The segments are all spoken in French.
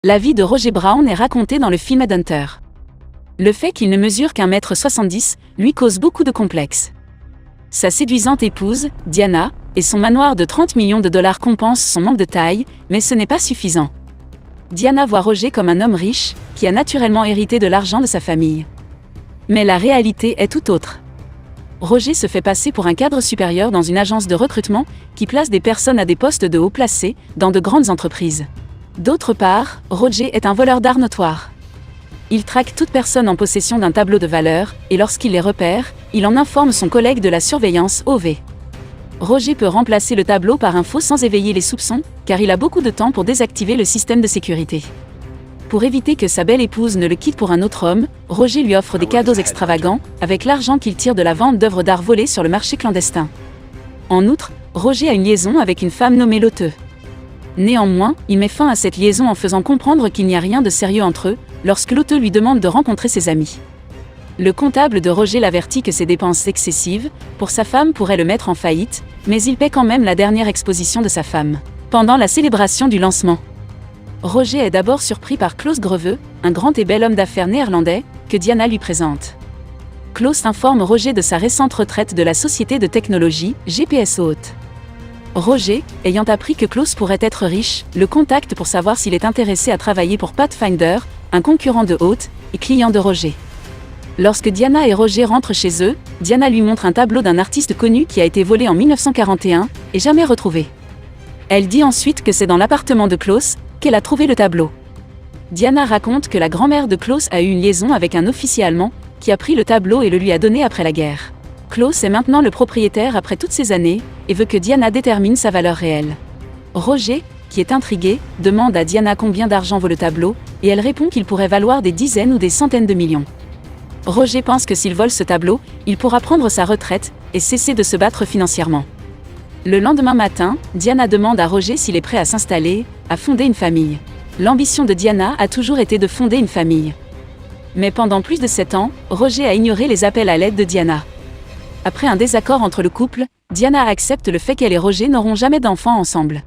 La vie de Roger Brown est racontée dans le film Headhunter. Le fait qu'il ne mesure qu'1,70 m lui cause beaucoup de complexes. Sa séduisante épouse, Diana, et son manoir de 30 millions de dollars compensent son manque de taille, mais ce n'est pas suffisant. Diana voit Roger comme un homme riche, qui a naturellement hérité de l'argent de sa famille. Mais la réalité est tout autre. Roger se fait passer pour un cadre supérieur dans une agence de recrutement, qui place des personnes à des postes de haut placés, dans de grandes entreprises. D'autre part, Roger est un voleur d'art notoire. Il traque toute personne en possession d'un tableau de valeur, et lorsqu'il les repère, il en informe son collègue de la surveillance OV. Roger peut remplacer le tableau par un faux sans éveiller les soupçons, car il a beaucoup de temps pour désactiver le système de sécurité. Pour éviter que sa belle épouse ne le quitte pour un autre homme, Roger lui offre des cadeaux extravagants, avec l'argent qu'il tire de la vente d'œuvres d'art volées sur le marché clandestin. En outre, Roger a une liaison avec une femme nommée Lotte. Néanmoins, il met fin à cette liaison en faisant comprendre qu'il n'y a rien de sérieux entre eux, lorsque Lotte lui demande de rencontrer ses amis. Le comptable de Roger l'avertit que ses dépenses excessives, pour sa femme pourraient le mettre en faillite, mais il paie quand même la dernière exposition de sa femme, pendant la célébration du lancement. Roger est d'abord surpris par Klaus Greve, un grand et bel homme d'affaires néerlandais, que Diana lui présente. Klaus informe Roger de sa récente retraite de la société de technologie, GPS Haute. Roger, ayant appris que Klaus pourrait être riche, le contacte pour savoir s'il est intéressé à travailler pour Pathfinder, un concurrent de Haute, et client de Roger. Lorsque Diana et Roger rentrent chez eux, Diana lui montre un tableau d'un artiste connu qui a été volé en 1941, et jamais retrouvé. Elle dit ensuite que c'est dans l'appartement de Klaus qu'elle a trouvé le tableau. Diana raconte que la grand-mère de Klaus a eu une liaison avec un officier allemand, qui a pris le tableau et le lui a donné après la guerre. Klaus est maintenant le propriétaire après toutes ces années, et veut que Diana détermine sa valeur réelle. Roger, qui est intrigué, demande à Diana combien d'argent vaut le tableau, et elle répond qu'il pourrait valoir des dizaines ou des centaines de millions. Roger pense que s'il vole ce tableau, il pourra prendre sa retraite, et cesser de se battre financièrement. Le lendemain matin, Diana demande à Roger s'il est prêt à s'installer, à fonder une famille. L'ambition de Diana a toujours été de fonder une famille. Mais pendant plus de 7 ans, Roger a ignoré les appels à l'aide de Diana. Après un désaccord entre le couple, Diana accepte le fait qu'elle et Roger n'auront jamais d'enfants ensemble.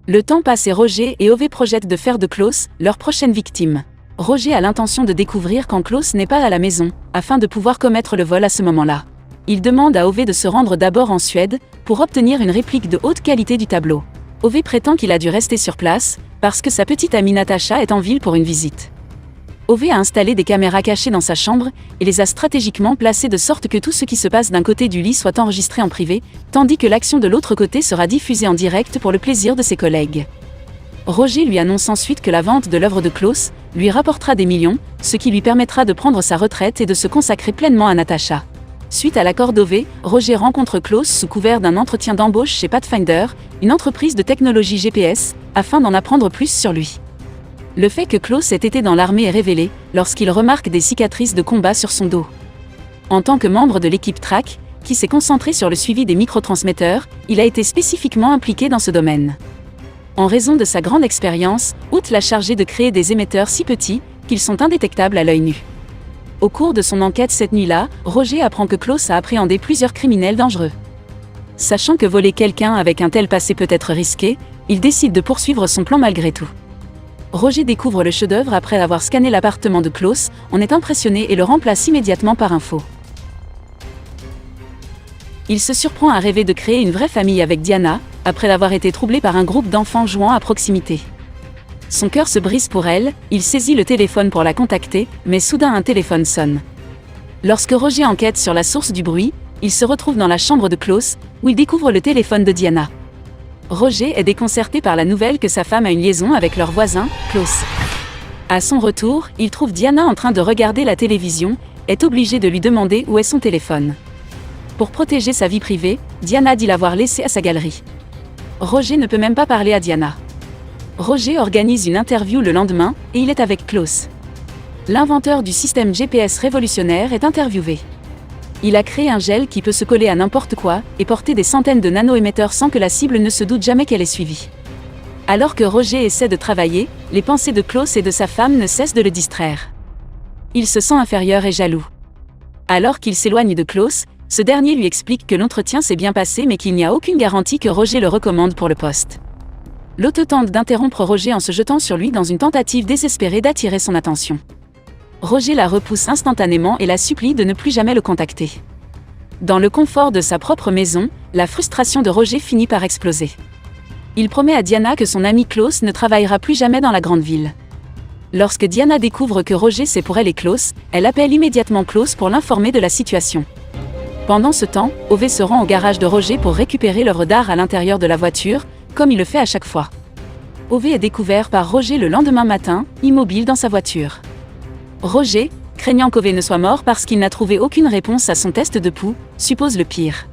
Le temps passe et Roger et Ove projettent de faire de Klaus leur prochaine victime. Roger a l'intention de découvrir quand Klaus n'est pas à la maison, afin de pouvoir commettre le vol à ce moment-là. Il demande à Ove de se rendre d'abord en Suède, pour obtenir une réplique de haute qualité du tableau. Ove prétend qu'il a dû rester sur place, parce que sa petite amie Natacha est en ville pour une visite. Ove a installé des caméras cachées dans sa chambre, et les a stratégiquement placées de sorte que tout ce qui se passe d'un côté du lit soit enregistré en privé, tandis que l'action de l'autre côté sera diffusée en direct pour le plaisir de ses collègues. Roger lui annonce ensuite que la vente de l'œuvre de Klaus lui rapportera des millions, ce qui lui permettra de prendre sa retraite et de se consacrer pleinement à Natacha. Suite à l'accord d'Ove, Roger rencontre Klaus sous couvert d'un entretien d'embauche chez Pathfinder, une entreprise de technologie GPS, afin d'en apprendre plus sur lui. Le fait que Klaus ait été dans l'armée est révélé, lorsqu'il remarque des cicatrices de combat sur son dos. En tant que membre de l'équipe Track, qui s'est concentrée sur le suivi des microtransmetteurs, il a été spécifiquement impliqué dans ce domaine. En raison de sa grande expérience, Hout l'a chargé de créer des émetteurs si petits, qu'ils sont indétectables à l'œil nu. Au cours de son enquête cette nuit-là, Roger apprend que Klaus a appréhendé plusieurs criminels dangereux. Sachant que voler quelqu'un avec un tel passé peut être risqué, il décide de poursuivre son plan malgré tout. Roger découvre le chef-d'œuvre après avoir scanné l'appartement de Klaus, en est impressionné et le remplace immédiatement par un faux. Il se surprend à rêver de créer une vraie famille avec Diana, après avoir été troublé par un groupe d'enfants jouant à proximité. Son cœur se brise pour elle, il saisit le téléphone pour la contacter, mais soudain un téléphone sonne. Lorsque Roger enquête sur la source du bruit, il se retrouve dans la chambre de Klaus, où il découvre le téléphone de Diana. Roger est déconcerté par la nouvelle que sa femme a une liaison avec leur voisin, Klaus. À son retour, il trouve Diana en train de regarder la télévision, est obligé de lui demander où est son téléphone. Pour protéger sa vie privée, Diana dit l'avoir laissé à sa galerie. Roger ne peut même pas parler à Diana. Roger organise une interview le lendemain, et il est avec Klaus. L'inventeur du système GPS révolutionnaire est interviewé. Il a créé un gel qui peut se coller à n'importe quoi, et porter des centaines de nano-émetteurs sans que la cible ne se doute jamais qu'elle est suivie. Alors que Roger essaie de travailler, les pensées de Klaus et de sa femme ne cessent de le distraire. Il se sent inférieur et jaloux. Alors qu'il s'éloigne de Klaus, ce dernier lui explique que l'entretien s'est bien passé mais qu'il n'y a aucune garantie que Roger le recommande pour le poste. L'autre tente d'interrompre Roger en se jetant sur lui dans une tentative désespérée d'attirer son attention. Roger la repousse instantanément et la supplie de ne plus jamais le contacter. Dans le confort de sa propre maison, la frustration de Roger finit par exploser. Il promet à Diana que son ami Klaus ne travaillera plus jamais dans la grande ville. Lorsque Diana découvre que Roger c'est pour elle et Klaus, elle appelle immédiatement Klaus pour l'informer de la situation. Pendant ce temps, Ove se rend au garage de Roger pour récupérer l'œuvre d'art à l'intérieur de la voiture, comme il le fait à chaque fois. Ove est découvert par Roger le lendemain matin, immobile dans sa voiture. Roger, craignant qu'Ove ne soit mort parce qu'il n'a trouvé aucune réponse à son test de pouls, suppose le pire.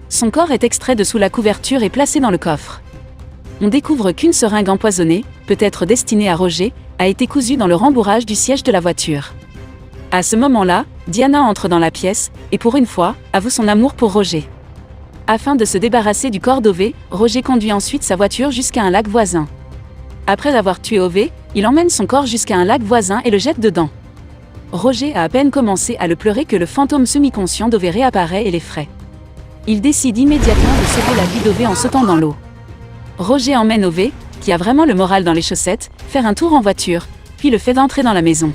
Son corps est extrait de sous la couverture et placé dans le coffre. On découvre qu'une seringue empoisonnée, peut-être destinée à Roger, a été cousue dans le rembourrage du siège de la voiture. À ce moment-là, Diana entre dans la pièce, et pour une fois, avoue son amour pour Roger. Afin de se débarrasser du corps d'Ove, Roger conduit ensuite sa voiture jusqu'à un lac voisin. Après avoir tué Ove, il emmène son corps jusqu'à un lac voisin et le jette dedans. Roger a à peine commencé à le pleurer que le fantôme semi-conscient d'Ove réapparaît et l'effraie. Il décide immédiatement de sauver la vie d'Ove en sautant dans l'eau. Roger emmène Ove, qui a vraiment le moral dans les chaussettes, faire un tour en voiture, puis le fait d'entrer dans la maison.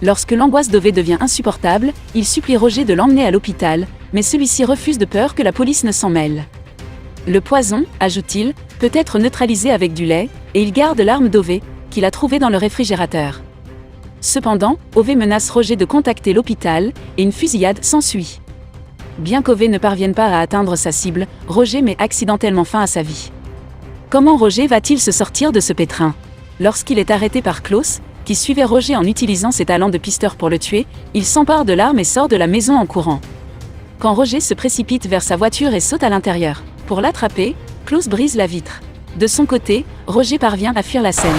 Lorsque l'angoisse d'Ove devient insupportable, il supplie Roger de l'emmener à l'hôpital, mais celui-ci refuse de peur que la police ne s'en mêle. Le poison, ajoute-t-il, peut être neutralisé avec du lait, et il garde l'arme d'Ove, qu'il a trouvée dans le réfrigérateur. Cependant, Ove menace Roger de contacter l'hôpital, et une fusillade s'ensuit. Bien qu'Ove ne parvienne pas à atteindre sa cible, Roger met accidentellement fin à sa vie. Comment Roger va-t-il se sortir de ce pétrin? Lorsqu'il est arrêté par Klaus, qui suivait Roger en utilisant ses talents de pisteur pour le tuer, il s'empare de l'arme et sort de la maison en courant. Quand Roger se précipite vers sa voiture et saute à l'intérieur. Pour l'attraper, Klaus brise la vitre. De son côté, Roger parvient à fuir la scène.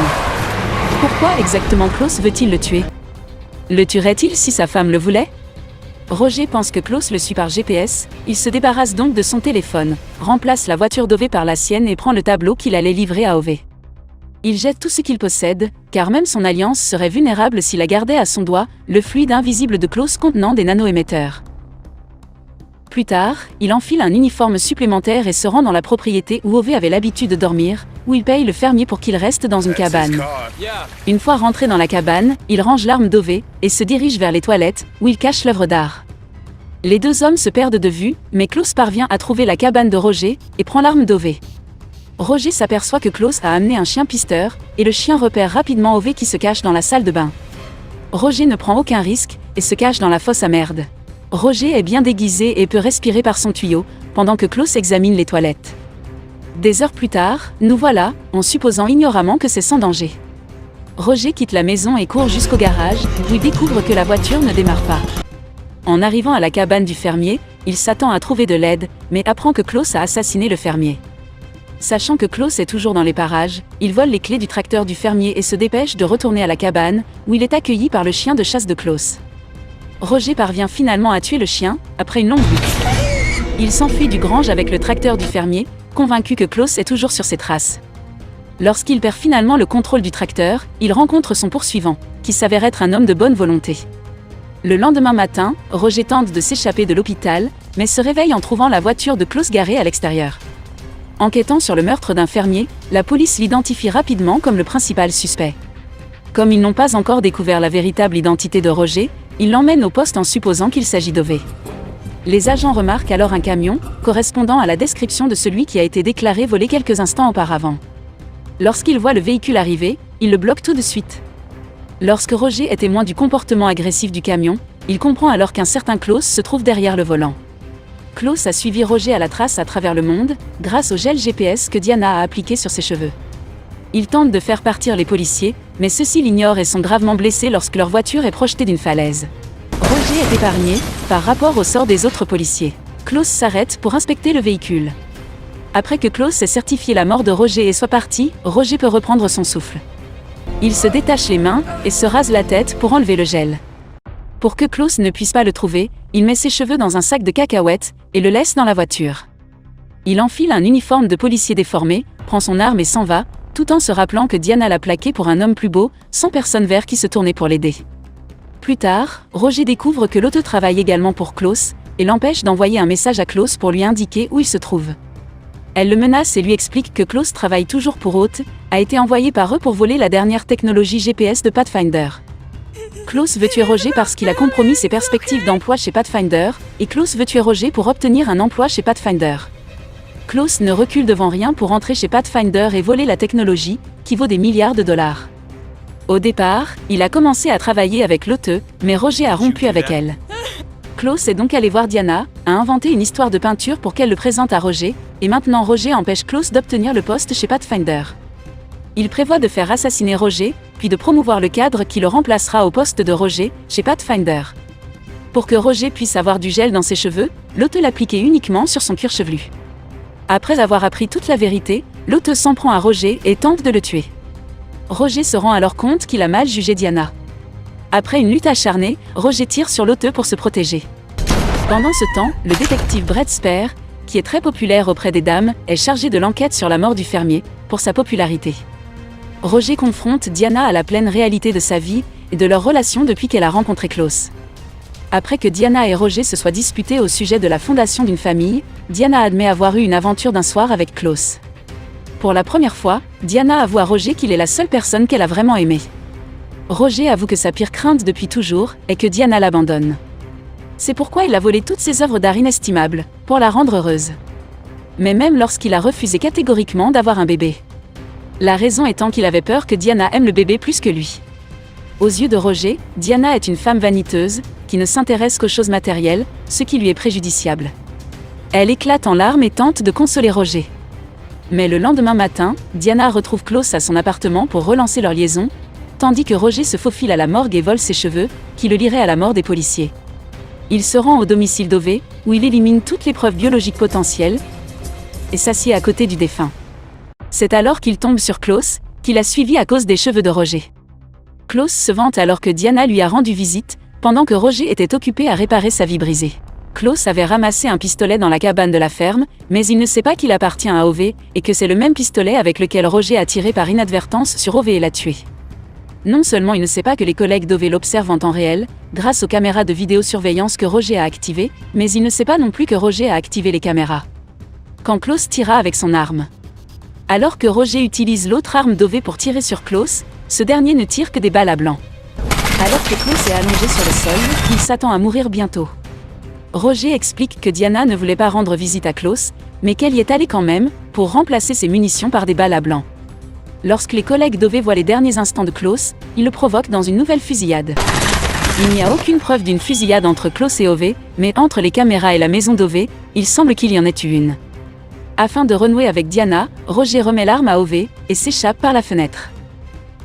Pourquoi exactement Klaus veut-il le tuer? Le tuerait-il si sa femme le voulait? Roger pense que Klaus le suit par GPS, il se débarrasse donc de son téléphone, remplace la voiture d'Ove par la sienne et prend le tableau qu'il allait livrer à Ove. Il jette tout ce qu'il possède, car même son alliance serait vulnérable s'il a gardé à son doigt le fluide invisible de Klaus contenant des nano-émetteurs. Plus tard, il enfile un uniforme supplémentaire et se rend dans la propriété où Ove avait l'habitude de dormir, où il paye le fermier pour qu'il reste dans une cabane. Une fois rentré dans la cabane, il range l'arme d'Ove et se dirige vers les toilettes, où il cache l'œuvre d'art. Les deux hommes se perdent de vue, mais Klaus parvient à trouver la cabane de Roger et prend l'arme d'Ove. Roger s'aperçoit que Klaus a amené un chien pisteur, et le chien repère rapidement Ove qui se cache dans la salle de bain. Roger ne prend aucun risque, et se cache dans la fosse à merde. Roger est bien déguisé et peut respirer par son tuyau, pendant que Klaus examine les toilettes. Des heures plus tard, nous voilà, en supposant ignoramment que c'est sans danger. Roger quitte la maison et court jusqu'au garage, où il découvre que la voiture ne démarre pas. En arrivant à la cabane du fermier, il s'attend à trouver de l'aide, mais apprend que Klaus a assassiné le fermier. Sachant que Klaus est toujours dans les parages, il vole les clés du tracteur du fermier et se dépêche de retourner à la cabane, où il est accueilli par le chien de chasse de Klaus. Roger parvient finalement à tuer le chien, après une longue lutte. Il s'enfuit du grange avec le tracteur du fermier, convaincu que Klaus est toujours sur ses traces. Lorsqu'il perd finalement le contrôle du tracteur, il rencontre son poursuivant, qui s'avère être un homme de bonne volonté. Le lendemain matin, Roger tente de s'échapper de l'hôpital, mais se réveille en trouvant la voiture de Klaus garée à l'extérieur. Enquêtant sur le meurtre d'un fermier, la police l'identifie rapidement comme le principal suspect. Comme ils n'ont pas encore découvert la véritable identité de Roger, ils l'emmènent au poste en supposant qu'il s'agit d'Ove. Les agents remarquent alors un camion, correspondant à la description de celui qui a été déclaré volé quelques instants auparavant. Lorsqu'ils voient le véhicule arriver, ils le bloquent tout de suite. Lorsque Roger est témoin du comportement agressif du camion, il comprend alors qu'un certain Klaus se trouve derrière le volant. Klaus a suivi Roger à la trace à travers le monde, grâce au gel GPS que Diana a appliqué sur ses cheveux. Ils tentent de faire partir les policiers, mais ceux-ci l'ignorent et sont gravement blessés lorsque leur voiture est projetée d'une falaise. Roger est épargné, par rapport au sort des autres policiers. Klaus s'arrête pour inspecter le véhicule. Après que Klaus ait certifié la mort de Roger et soit parti, Roger peut reprendre son souffle. Il se détache les mains et se rase la tête pour enlever le gel. Pour que Klaus ne puisse pas le trouver, il met ses cheveux dans un sac de cacahuètes et le laisse dans la voiture. Il enfile un uniforme de policier déformé, prend son arme et s'en va, tout en se rappelant que Diana l'a plaqué pour un homme plus beau, sans personne vers qui se tourner pour l'aider. Plus tard, Roger découvre que l'autre travaille également pour Klaus, et l'empêche d'envoyer un message à Klaus pour lui indiquer où il se trouve. Elle le menace et lui explique que Klaus travaille toujours pour Hoth, a été envoyé par eux pour voler la dernière technologie GPS de Pathfinder. Klaus veut tuer Roger parce qu'il a compromis ses perspectives d'emploi chez Pathfinder, et Klaus veut tuer Roger pour obtenir un emploi chez Pathfinder. Klaus ne recule devant rien pour entrer chez Pathfinder et voler la technologie, qui vaut des milliards de dollars. Au départ, il a commencé à travailler avec Lotte, mais Roger a rompu avec elle. Klaus est donc allé voir Diana, a inventé une histoire de peinture pour qu'elle le présente à Roger, et maintenant Roger empêche Klaus d'obtenir le poste chez Pathfinder. Il prévoit de faire assassiner Roger, puis de promouvoir le cadre qui le remplacera au poste de Roger, chez Pathfinder. Pour que Roger puisse avoir du gel dans ses cheveux, Lotte l'appliquait uniquement sur son cuir chevelu. Après avoir appris toute la vérité, Lotte s'en prend à Roger et tente de le tuer. Roger se rend alors compte qu'il a mal jugé Diana. Après une lutte acharnée, Roger tire sur Lotte pour se protéger. Pendant ce temps, le détective Brett Spare, qui est très populaire auprès des dames, est chargé de l'enquête sur la mort du fermier, pour sa popularité. Roger confronte Diana à la pleine réalité de sa vie et de leur relation depuis qu'elle a rencontré Klaus. Après que Diana et Roger se soient disputés au sujet de la fondation d'une famille, Diana admet avoir eu une aventure d'un soir avec Klaus. Pour la première fois, Diana avoue à Roger qu'il est la seule personne qu'elle a vraiment aimée. Roger avoue que sa pire crainte depuis toujours est que Diana l'abandonne. C'est pourquoi il a volé toutes ses œuvres d'art inestimables, pour la rendre heureuse. Mais même lorsqu'il a refusé catégoriquement d'avoir un bébé. La raison étant qu'il avait peur que Diana aime le bébé plus que lui. Aux yeux de Roger, Diana est une femme vaniteuse, qui ne s'intéresse qu'aux choses matérielles, ce qui lui est préjudiciable. Elle éclate en larmes et tente de consoler Roger. Mais le lendemain matin, Diana retrouve Klaus à son appartement pour relancer leur liaison, tandis que Roger se faufile à la morgue et vole ses cheveux, qui le lieraient à la mort des policiers. Il se rend au domicile d'Ove, où il élimine toutes les preuves biologiques potentielles, et s'assied à côté du défunt. C'est alors qu'il tombe sur Klaus, qu'il a suivi à cause des cheveux de Roger. Klaus se vante alors que Diana lui a rendu visite, pendant que Roger était occupé à réparer sa vie brisée. Klaus avait ramassé un pistolet dans la cabane de la ferme, mais il ne sait pas qu'il appartient à Ove, et que c'est le même pistolet avec lequel Roger a tiré par inadvertance sur Ove et l'a tué. Non seulement il ne sait pas que les collègues d'Ove l'observent en temps réel, grâce aux caméras de vidéosurveillance que Roger a activées, mais il ne sait pas non plus que Roger a activé les caméras. Quand Klaus tira avec son arme. Alors que Roger utilise l'autre arme d'Ove pour tirer sur Klaus, ce dernier ne tire que des balles à blanc. Alors que Klaus est allongé sur le sol, il s'attend à mourir bientôt. Roger explique que Diana ne voulait pas rendre visite à Klaus, mais qu'elle y est allée quand même, pour remplacer ses munitions par des balles à blanc. Lorsque les collègues d'Ove voient les derniers instants de Klaus, ils le provoquent dans une nouvelle fusillade. Il n'y a aucune preuve d'une fusillade entre Klaus et Ove, mais entre les caméras et la maison d'Ove, il semble qu'il y en ait eu une. Afin de renouer avec Diana, Roger remet l'arme à Ove, et s'échappe par la fenêtre.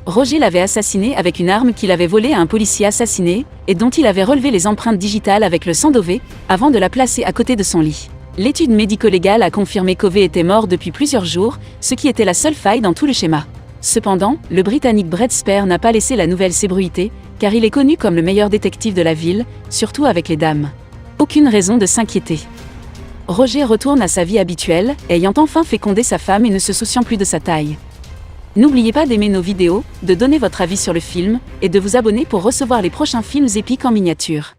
Roger l'avait assassiné avec une arme qu'il avait volée à un policier assassiné, et dont il avait relevé les empreintes digitales avec le sang d'Ove, avant de la placer à côté de son lit. L'étude médico-légale a confirmé qu'Ove était mort depuis plusieurs jours, ce qui était la seule faille dans tout le schéma. Cependant, le Britannique Brett Spare n'a pas laissé la nouvelle s'ébruiter, car il est connu comme le meilleur détective de la ville, surtout avec les dames. Aucune raison de s'inquiéter. Roger retourne à sa vie habituelle, ayant enfin fécondé sa femme et ne se souciant plus de sa taille. N'oubliez pas d'aimer nos vidéos, de donner votre avis sur le film, et de vous abonner pour recevoir les prochains films épiques en miniature.